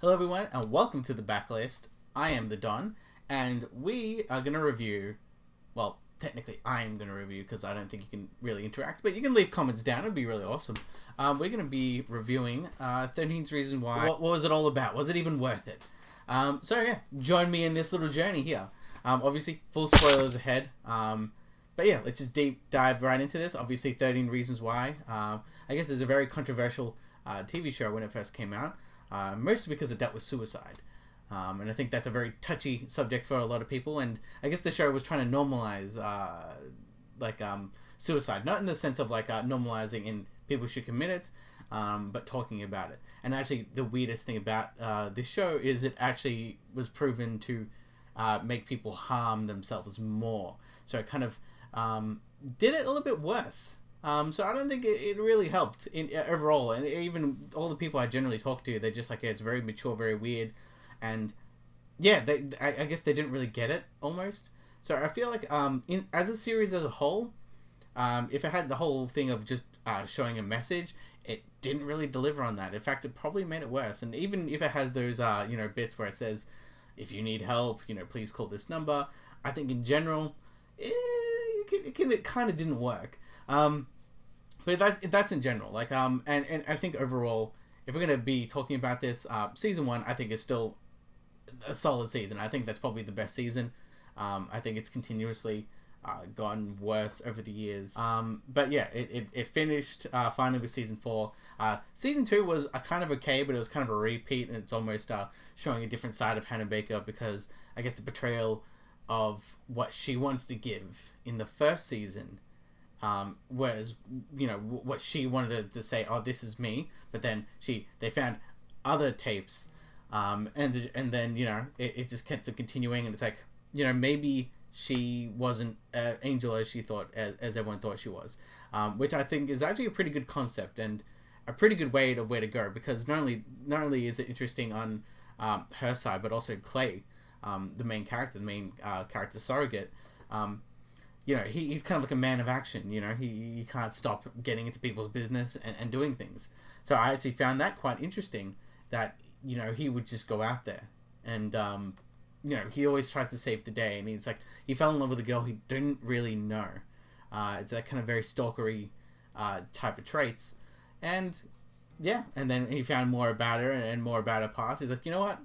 Hello everyone and welcome to the Backlist. I am the Don and we are going to review, well technically I am going to review because I don't think you can really interact, but you can leave comments down, it'd be really awesome. We're going to be reviewing 13 Reasons Why. What was it all about? Was it even worth it? So yeah, join me in this little journey here. Obviously full spoilers ahead, but yeah, let's just deep dive right into this. Obviously 13 Reasons Why, I guess it's a very controversial TV show when it first came out. Mostly because it dealt with suicide. And I think that's a very touchy subject for a lot of people. And I guess the show was trying to normalize suicide. Not in the sense of normalizing in people should commit it, but talking about it. And actually the weirdest thing about this show is it actually was proven to make people harm themselves more. So it kind of did it a little bit worse. So I don't think it really helped overall, and even all the people I generally talk to, they're just like, yeah, it's very mature, very weird, and yeah, I guess they didn't really get it almost. So I feel like as a series as a whole, if it had the whole thing of just showing a message, it didn't really deliver on that. In fact, it probably made it worse. And even if it has those bits where it says, if you need help, please call this number, I think in general, it kind of didn't work. But that's in general, and I think overall, if we're going to be talking about this, season 1, I think is still a solid season. I think that's probably the best season. I think it's continuously gotten worse over the years. But yeah, it finished finally with season 4. Season 2 was kind of okay, but it was kind of a repeat, and it's almost showing a different side of Hannah Baker, because I guess the portrayal of what she wanted to give in the first season, whereas what she wanted to say, oh, this is me, but then they found other tapes, and then it just kept continuing, and it's like, maybe she wasn't an angel as she thought, as everyone thought she was, which I think is actually a pretty good concept and a pretty good way to go, because not only is it interesting on her side, but also Clay, the main character, character surrogate. He's kind of like a man of action. He can't stop getting into people's business and doing things. So I actually found that quite interesting, that he would just go out there and he always tries to save the day, and he's like, he fell in love with a girl he didn't really know. It's that kind of very stalkery type of traits, and then he found more about her and more about her past. He's like, you know what,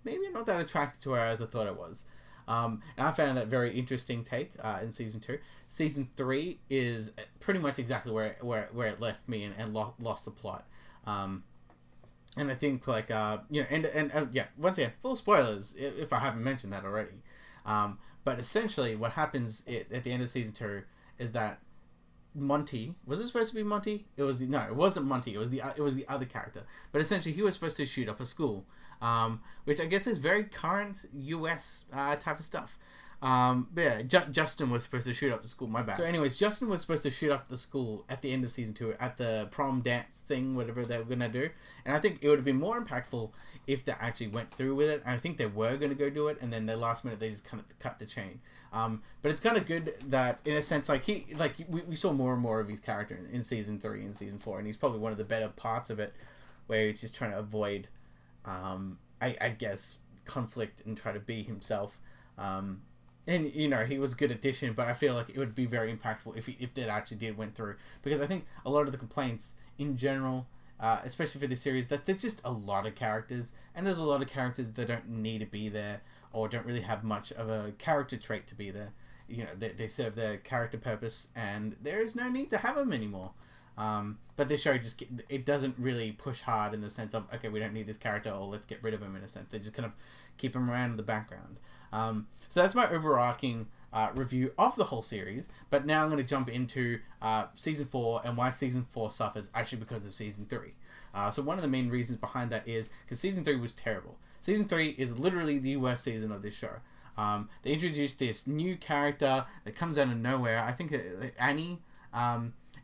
maybe I'm not that attracted to her as I thought I was. And I found that very interesting take in season 2. Season 3 is pretty much exactly where it left me, and lost the plot. And I think once again, full spoilers if I haven't mentioned that already. But essentially, what happens at the end of season 2 is that Monty, was it supposed to be Monty? It wasn't Monty. It was the other character. But essentially, he was supposed to shoot up a school, which I guess is very current US type of stuff. But yeah, Justin was supposed to shoot up the school. My bad. So, anyways, Justin was supposed to shoot up the school at the end of season 2 at the prom dance thing, whatever they were gonna do. And I think it would have been more impactful if they actually went through with it. And I think they were gonna go do it, and then the last minute they just kind of cut the chain. But it's kind of good that, in a sense, we saw more and more of his character in season 3 and season 4, and he's probably one of the better parts of it, where he's just trying to avoid, I guess, conflict and try to be himself. And he was a good addition, but I feel like it would be very impactful if that actually went through, because I think a lot of the complaints in general, especially for this series, that there's just a lot of characters, and there's a lot of characters that don't need to be there, or don't really have much of a character trait to be there. They serve their character purpose, and there is no need to have them anymore. But this show it doesn't really push hard in the sense of, okay, we don't need this character, or let's get rid of him, in a sense. They just kind of keep him around in the background. So that's my overarching review of the whole series. But now I'm going to jump into season 4, and why season 4 suffers, actually because of season 3. So one of the main reasons behind that is because season 3 was terrible. Season 3 is literally the worst season of this show. They introduced this new character that comes out of nowhere. I think Annie.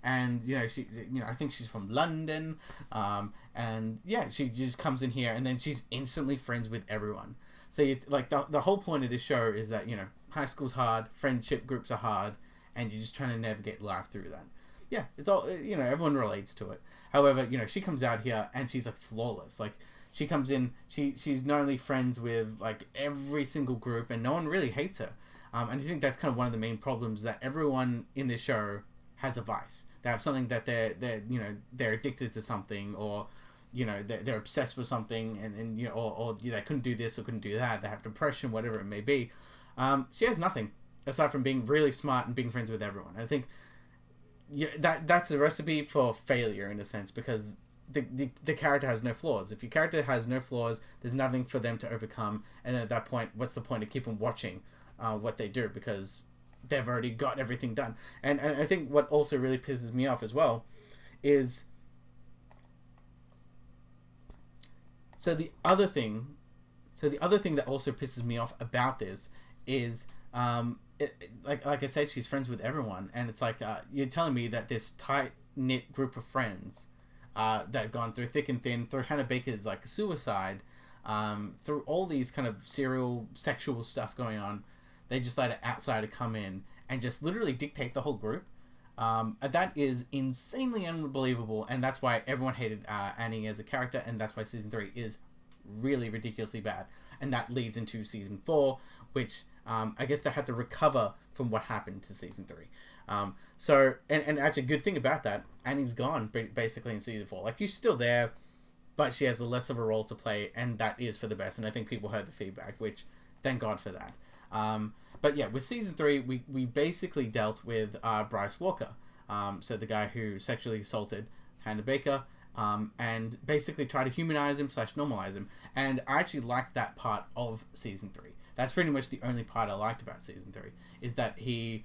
And she, I think she's from London, and yeah, she just comes in here, and then she's instantly friends with everyone. So it's like the whole point of this show is that high school's hard, friendship groups are hard, and you're just trying to navigate life through that. Yeah, it's all everyone relates to it. However, she comes out here and she's like flawless. Like she comes in, she's not only friends with like every single group, and no one really hates her. And I think that's kind of one of the main problems, that everyone in this show has a vice. They have something that they're addicted to something, or they're obsessed with something, and they couldn't do this or couldn't do that. They have depression, whatever it may be. She has nothing aside from being really smart and being friends with everyone. I think that's a recipe for failure in a sense, because the character has no flaws. If your character has no flaws, there's nothing for them to overcome, and then at that point, what's the point of keeping watching what they do, because they've already got everything done. And I think what also really pisses me off as well is, the other thing that also pisses me off about this is, like I said, she's friends with everyone, and it's like, you're telling me that this tight-knit group of friends that have gone through thick and thin, through Hannah Baker's like suicide, through all these kind of serial sexual stuff going on, they just let an outsider come in and just literally dictate the whole group. That is insanely unbelievable, and that's why everyone hated Annie as a character, and that's why season 3 is really ridiculously bad. And that leads into season 4, which I guess they had to recover from what happened to season 3. And actually, a good thing about that, Annie's gone basically in season 4. Like, she's still there, but she has less of a role to play, and that is for the best. And I think people heard the feedback, which thank God for that. But yeah, with season 3, we basically dealt with Bryce Walker, so the guy who sexually assaulted Hannah Baker, and basically tried to humanize him / normalize him. And I actually liked that part of season 3. That's pretty much the only part I liked about season 3, is that he,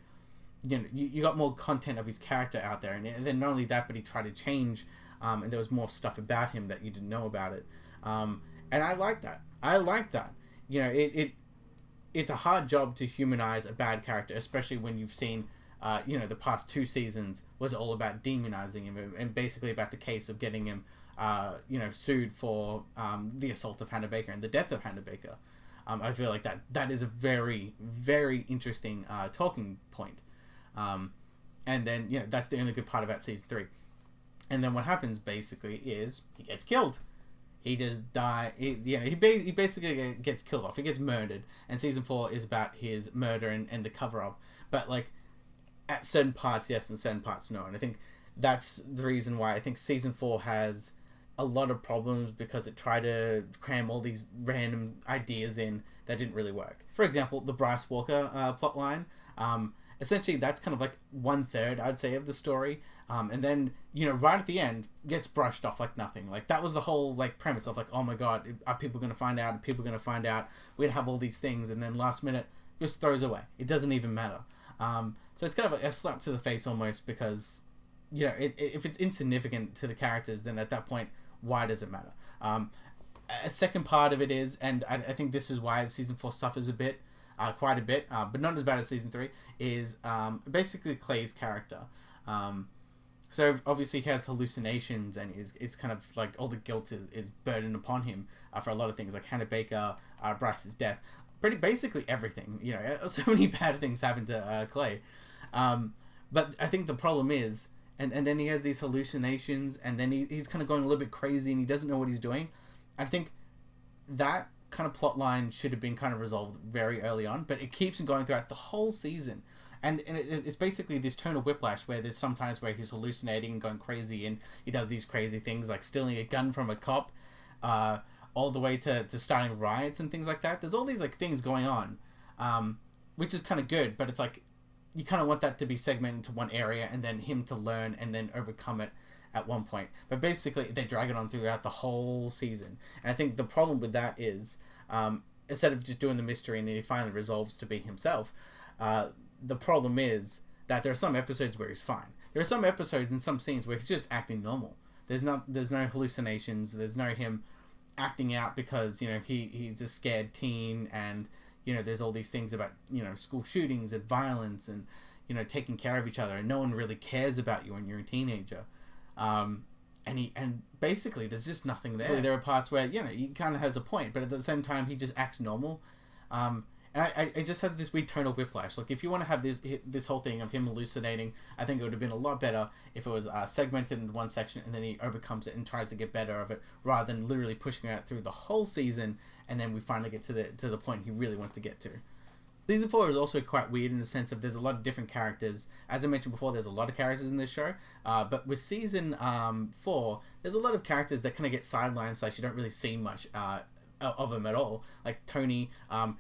you got more content of his character out there, and then not only that, but he tried to change, and there was more stuff about him that you didn't know about it. And I like that. It's a hard job to humanize a bad character, especially when you've seen, the past 2 seasons was all about demonizing him, and basically about the case of getting him, sued for the assault of Hannah Baker and the death of Hannah Baker. I feel like that is a very, very interesting talking point. And then, that's the only good part about season 3. And then what happens basically is he gets killed. He just he basically gets killed off. He gets murdered. And season 4 is about his murder and the cover-up. But, like, at certain parts, yes, and certain parts, no. And I think that's the reason why I think season 4 has a lot of problems, because it tried to cram all these random ideas in that didn't really work. For example, the Bryce Walker plotline. Essentially, that's kind of like 1/3, I'd say, of the story. And then, right at the end, gets brushed off like nothing. Like, that was the whole, like, premise of, like, oh my god, are people going to find out? Are people going to find out? We'd have all these things, and then last minute, just throws away. It doesn't even matter. So it's kind of like a slap to the face almost, because, if it's insignificant to the characters, then at that point, why does it matter? A second part of it is, and I think this is why season 4 suffers a bit, quite a bit, but not as bad as season 3, is basically Clay's character. So obviously he has hallucinations, and it's kind of like all the guilt is burdened upon him for a lot of things, like Hannah Baker, Bryce's death, pretty basically everything. So many bad things happen to Clay. But I think the problem is, and then he has these hallucinations, and then he's kind of going a little bit crazy, and he doesn't know what he's doing. I think that kind of plot line should have been kind of resolved very early on, but it keeps going throughout the whole season. And it's basically this tonal whiplash, where there's sometimes where he's hallucinating and going crazy, and he does these crazy things like stealing a gun from a cop, all the way to starting riots and things like that. There's all these like things going on, which is kind of good, but it's like you kind of want that to be segmented into one area, and then him to learn and then overcome it at one point. But basically, they drag it on throughout the whole season. And I think the problem with that is, instead of just doing the mystery and then he finally resolves to be himself, the problem is that there are some episodes where he's fine. There are some episodes and some scenes where he's just acting normal. There's no hallucinations. There's no him acting out because, he's a scared teen, and, there's all these things about, school shootings and violence and, taking care of each other, and no one really cares about you when you're a teenager. And basically there's just nothing there. There are parts where, he kind of has a point, but at the same time he just acts normal. And it just has this weird tonal whiplash. Like, if you want to have this whole thing of him hallucinating, I think it would have been a lot better if it was segmented into one section and then he overcomes it and tries to get better of it, rather than literally pushing it through the whole season and then we finally get to the point he really wants to get to. Season 4 is also quite weird in the sense of there's a lot of different characters. As I mentioned before, there's a lot of characters in this show. But with Season 4, there's a lot of characters that kind of get sidelined, so you don't really see much of them at all. Like Tony,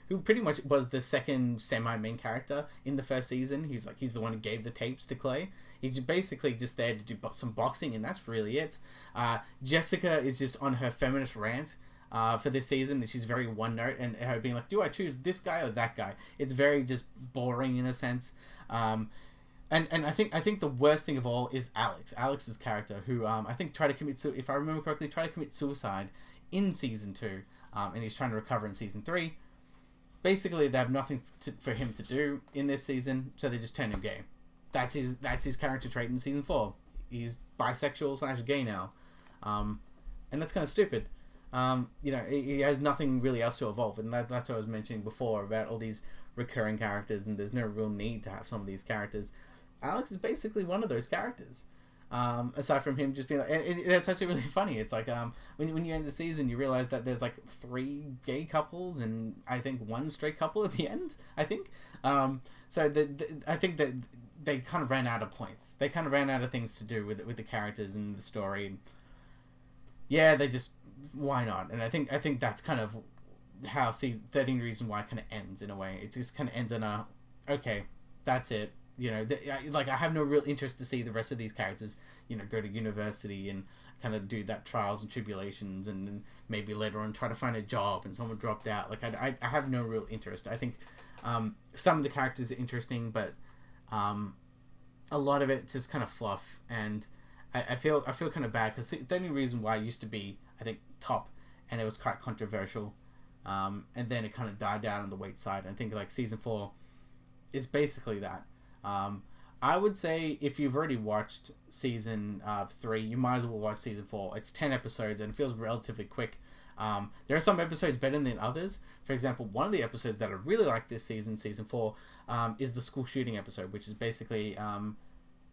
who pretty much was the second semi-main character in the first season. He's the one who gave the tapes to Clay. He's basically just there to do some boxing, and that's really it. Jessica is just on her feminist rant for this season, and she's very one note, and her being like, do I choose this guy or that guy? It's very just boring in a sense. And I think the worst thing of all is Alex's character, who I think tried to commit if I remember correctly, tried to commit suicide in season 2, and he's trying to recover in season 3. Basically, they have nothing for him to do in this season, so they just turn him gay. That's his character trait in season 4. He's bisexual / gay now, and that's kind of stupid. He has nothing really else to evolve, and that's what I was mentioning before about all these recurring characters, and there's no real need to have some of these characters. Alex is basically one of those characters. Aside from him just being like, it's actually really funny. It's like when you end the season, you realize that there's like 3 gay couples and I think 1 straight couple at the end. I think I think that they kind of ran out of points. They kind of ran out of things to do with the characters and the story. And yeah, they just, why not? And I think that's kind of how 13 Reasons Why kind of ends in a way. It just kind of ends on a, okay, that's it. I have no real interest to see the rest of these characters, go to university and kind of do that trials and tribulations, and then maybe later on try to find a job and someone dropped out. Like, I have no real interest. I think some of the characters are interesting, but a lot of it's just kind of fluff, and I feel kind of bad because the only reason why used to be, I think, top, and it was quite controversial, and then it kind of died down on the weight side. I think like season 4 is basically that. I would say if you've already watched season 3, you might as well watch season 4. It's 10 episodes and it feels relatively quick. There are some episodes better than others. For example, one of the episodes that I really like this season 4, is the school shooting episode, which is basically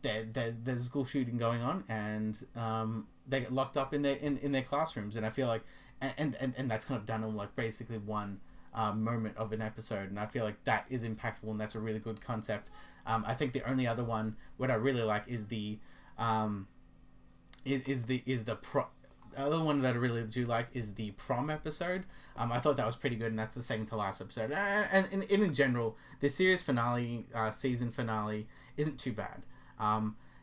there's a school shooting going on, and they get locked up in their classrooms, and I feel like and that's kind of done in like basically one moment of an episode, and I feel like that is impactful, and that's a really good concept. I think the only other one what I really like is the other one that I really do like is the prom episode. I thought that was pretty good, and that's the second to last episode. And in general, the series finale, season finale, isn't too bad.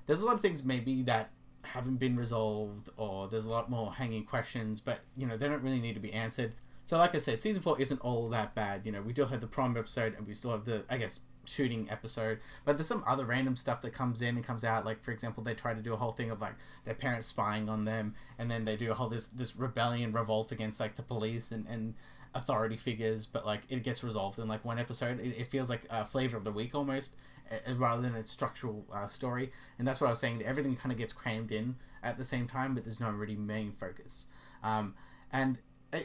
There's a lot of things maybe that haven't been resolved, or there's a lot more hanging questions, but they don't really need to be answered. So like I said, season 4 isn't all that bad. We still have the prom episode, and we still have the, I guess, shooting episode, but there's some other random stuff that comes in and comes out. Like, for example, they try to do a whole thing of like their parents spying on them, and then they do a whole this revolt against like the police and authority figures, but like it gets resolved in like one episode. It feels like a flavor of the week almost, rather than a structural story. And that's what I was saying, everything kind of gets crammed in at the same time, but there's no really main focus. And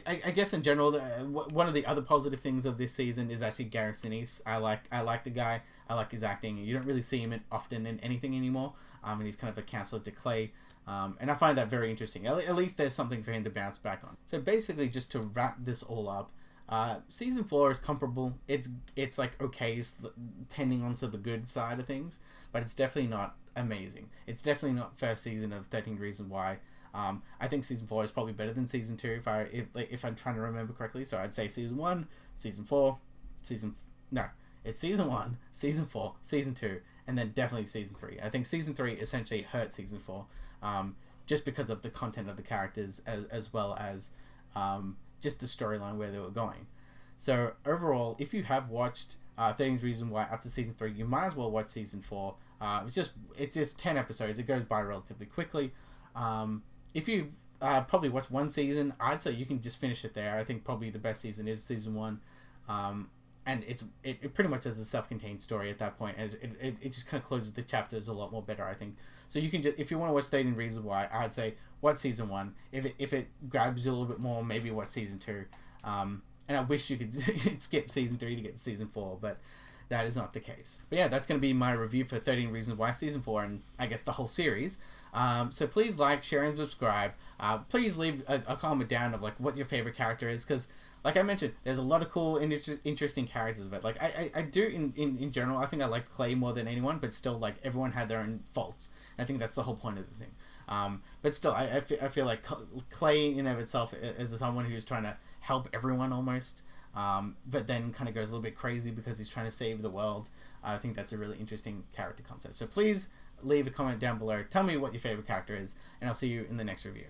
I guess in general, one of the other positive things of this season is actually Gareth Sinise. I like the guy. I like his acting. You don't really see him often in anything anymore. And he's kind of a counselor to Clay. And I find that very interesting. At least there's something for him to bounce back on. So basically, just to wrap this all up, season 4 is comparable. It's like okay, it's tending onto the good side of things, but it's definitely not amazing. It's definitely not first season of 13 Reasons Why. I think season 4 is probably better than season 2 if I'm trying to remember correctly. So I'd say season 1, season 4, it's season 1, season 4, season 2, and then definitely season 3. I think season 3 essentially hurt season 4, just because of the content of the characters as well as just the storyline where they were going. So overall, if you have watched 13 Reasons Why up to season 3, you might as well watch season 4. It's just 10 episodes. It goes by relatively quickly. If you've probably watched one season, I'd say you can just finish it there. I think probably the best season is season 1, and it pretty much has a self-contained story at that point, as it just kind of closes the chapters a lot more better, I think. So you can just, if you want to watch 13 Reasons Why, I'd say watch season 1. If it grabs you a little bit more, maybe watch season 2. And I wish you could skip season 3 to get to season 4, but that is not the case. But yeah, that's going to be my review for 13 Reasons Why season 4, and I guess the whole series. So please like, share, and subscribe. Please leave a comment down of like what your favorite character is, because like I mentioned, there's a lot of cool and interesting characters of it. Like I do in general, I think I liked Clay more than anyone, but still like everyone had their own faults. I think that's the whole point of the thing. But still, I feel like Clay in and of itself is someone who's trying to help everyone almost, but then kind of goes a little bit crazy because he's trying to save the world. I think that's a really interesting character concept. So please leave a comment down below. Tell me what your favorite character is, and I'll see you in the next review.